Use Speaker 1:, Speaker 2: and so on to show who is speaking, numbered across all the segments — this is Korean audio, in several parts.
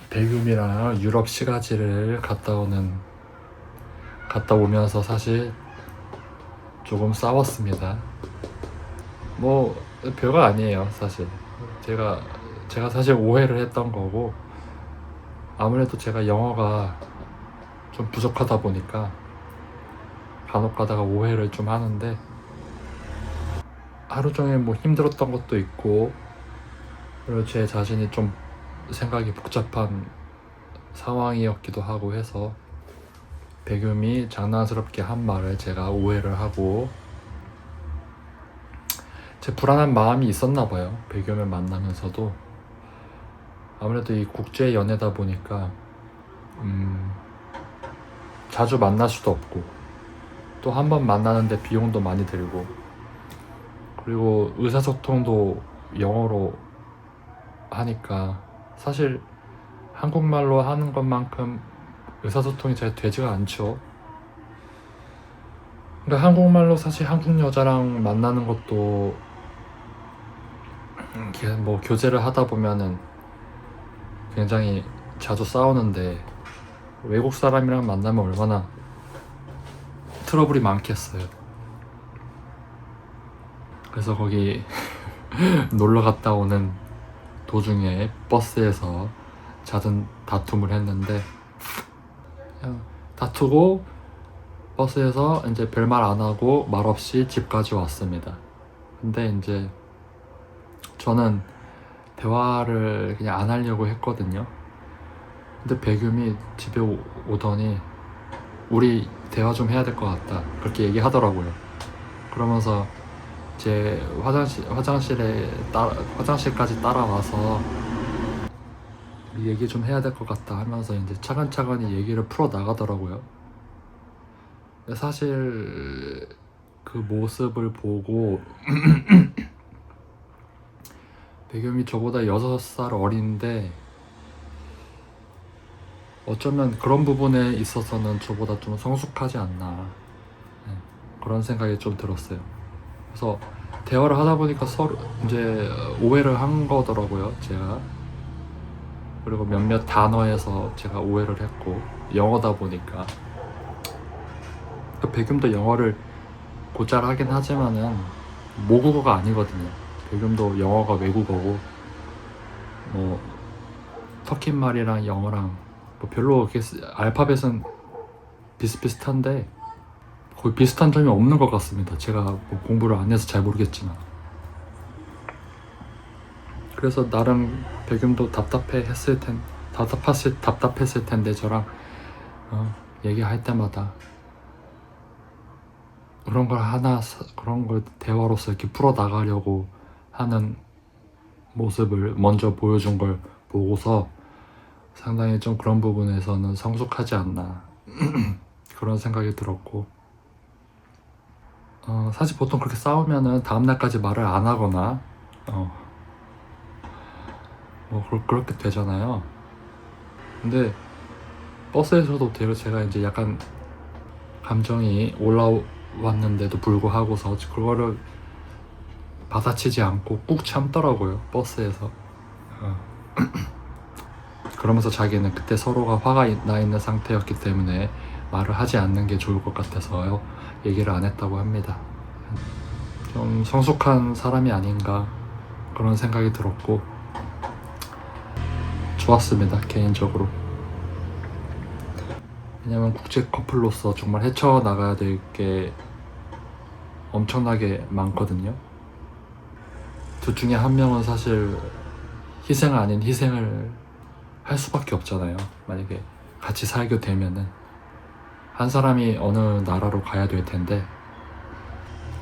Speaker 1: 배움이랑 유럽 시가지를 갔다 오면서 사실 조금 싸웠습니다. 뭐 별거 아니에요 사실. 제가 사실 오해를 했던 거고, 아무래도 제가 영어가 좀 부족하다 보니까 간혹 가다가 오해를 좀 하는데, 하루 종일 뭐 힘들었던 것도 있고, 그리고 제 자신이 좀 생각이 복잡한 상황이었기도 하고 해서 배금이 장난스럽게 한 말을 제가 오해를 하고, 제 불안한 마음이 있었나 봐요. 배금을 만나면서도 아무래도 이 국제 연애다 보니까 자주 만날 수도 없고, 또 한 번 만나는데 비용도 많이 들고, 그리고 의사소통도 영어로 하니까 사실 한국말로 하는 것만큼 의사소통이 잘 되지가 않죠. 그러니까 한국말로 사실 한국 여자랑 만나는 것도 이렇게 뭐 교제를 하다 보면은 굉장히 자주 싸우는데, 외국 사람이랑 만나면 얼마나 트러블이 많겠어요. 그래서 거기 놀러 갔다 오는 도중에 버스에서 잦은 다툼을 했는데, 그냥 다투고 버스에서 이제 별말 안 하고 말없이 집까지 왔습니다. 근데 이제 저는 대화를 그냥 안 하려고 했거든요. 근데 배금이 집에 오더니 우리 대화 좀 해야 될 것 같다, 그렇게 얘기하더라고요. 그러면서 제 화장실까지 따라와서 얘기 좀 해야 될 것 같다 하면서 이제 차근차근히 얘기를 풀어 나가더라고요. 사실 그 모습을 보고 배경이 저보다 6살 어린데, 어쩌면 그런 부분에 있어서는 저보다 좀 성숙하지 않나, 그런 생각이 좀 들었어요. 그래서 대화를 하다 보니까 서로 이제 오해를 한 거더라고요, 제가. 그리고 몇몇 단어에서 제가 오해를 했고, 영어다 보니까. 배경도 영어를 곧잘 하긴 하지만은 모국어가 아니거든요. 배경도 영어가 외국어고, 뭐 터키 말이랑 영어랑 뭐 별로 이렇게 알파벳은 비슷비슷한데 거의 비슷한 점이 없는 것 같습니다. 제가 뭐 공부를 안 해서 잘 모르겠지만. 그래서 나름 배경도 답답했을 텐데 저랑 얘기할 때마다 그런 걸 대화로서 이렇게 풀어 나가려고 하는 모습을 먼저 보여준 걸 보고서 상당히 좀 그런 부분에서는 성숙하지 않나 그런 생각이 들었고, 사실 보통 그렇게 싸우면은 다음날까지 말을 안 하거나 뭐 그렇게 되잖아요. 근데 버스에서도 제가 이제 약간 감정이 올라왔는데도 불구하고서 그거를 받아치지 않고 꾹 참더라고요, 버스에서. 그러면서 자기는 그때 서로가 화가 나 있는 상태였기 때문에 말을 하지 않는 게 좋을 것 같아서요, 얘기를 안 했다고 합니다. 좀 성숙한 사람이 아닌가 그런 생각이 들었고 좋았습니다, 개인적으로. 왜냐면 국제 커플로서 정말 헤쳐나가야 될 게 엄청나게 많거든요. 둘 중에 한 명은 사실 희생 아닌 희생을 할 수밖에 없잖아요. 만약에 같이 살게 되면은 한 사람이 어느 나라로 가야 될 텐데,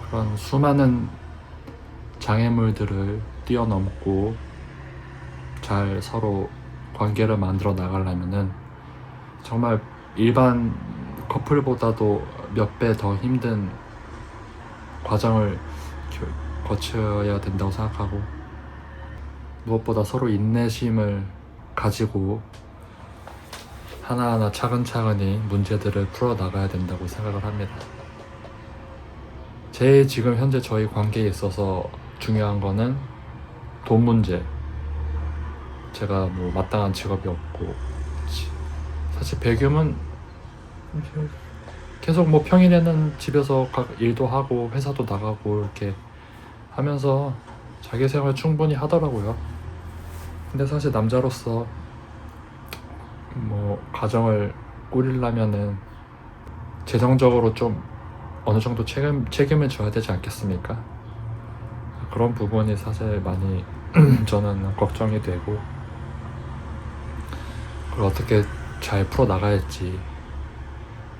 Speaker 1: 그런 수많은 장애물들을 뛰어넘고 잘 서로 관계를 만들어 나가려면은 정말 일반 커플보다도 몇 배 더 힘든 과정을 거쳐야 된다고 생각하고, 무엇보다 서로 인내심을 가지고 하나하나 차근차근히 문제들을 풀어나가야 된다고 생각을 합니다. 지금 현재 저희 관계에 있어서 중요한 거는 돈 문제, 제가 뭐 마땅한 직업이 없고, 사실 배움은 계속 뭐 평일에는 집에서 일도 하고 회사도 나가고 이렇게 하면서 자기 생활 충분히 하더라고요. 근데 사실 남자로서 뭐 가정을 꾸리려면은 재정적으로 좀 어느 정도 책임을 져야 되지 않겠습니까? 그런 부분이 사실 많이 저는 걱정이 되고, 그걸 어떻게 잘 풀어 나가야지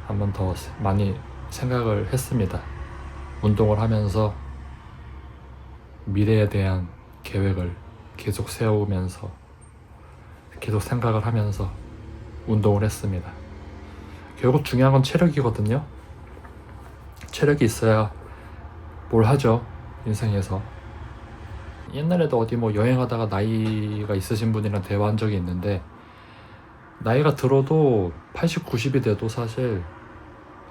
Speaker 1: 한 번 더 많이 생각을 했습니다. 운동을 하면서 미래에 대한 계획을 계속 세우면서 계속 생각을 하면서 운동을 했습니다. 결국 중요한 건 체력이거든요. 체력이 있어야 뭘 하죠, 인생에서. 옛날에도 어디 뭐 여행하다가 나이가 있으신 분이랑 대화한 적이 있는데, 나이가 들어도 80, 90이 돼도 사실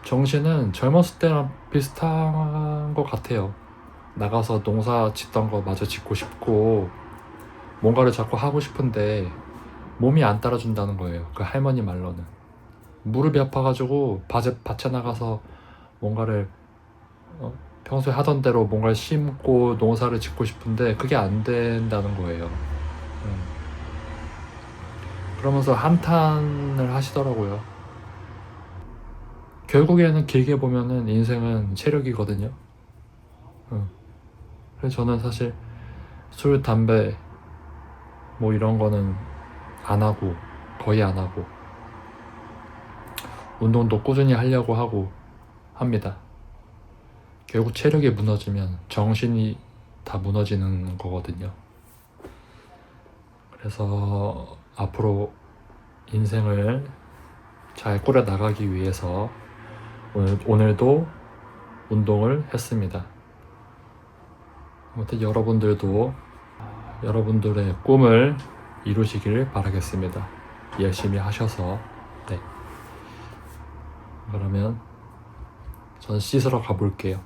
Speaker 1: 정신은 젊었을 때랑 비슷한 것 같아요. 나가서 농사 짓던 거 마저 짓고 싶고 뭔가를 자꾸 하고 싶은데 몸이 안 따라준다는 거예요. 그 할머니 말로는 무릎이 아파가지고 밭에 나가서 뭔가를 평소에 하던 대로 뭔가를 심고 농사를 짓고 싶은데 그게 안 된다는 거예요. 그러면서 한탄을 하시더라고요. 결국에는 길게 보면은 인생은 체력이거든요. 그래서 저는 사실 술, 담배 뭐 이런 거는 안 하고, 거의 안 하고, 운동도 꾸준히 하려고 하고 합니다. 결국 체력이 무너지면 정신이 다 무너지는 거거든요. 그래서 앞으로 인생을 잘 꾸려 나가기 위해서 오늘도 운동을 했습니다. 아무튼 여러분들도 여러분들의 꿈을 이루시길 바라겠습니다. 열심히 하셔서. 네. 그러면 전 씻으러 가볼게요.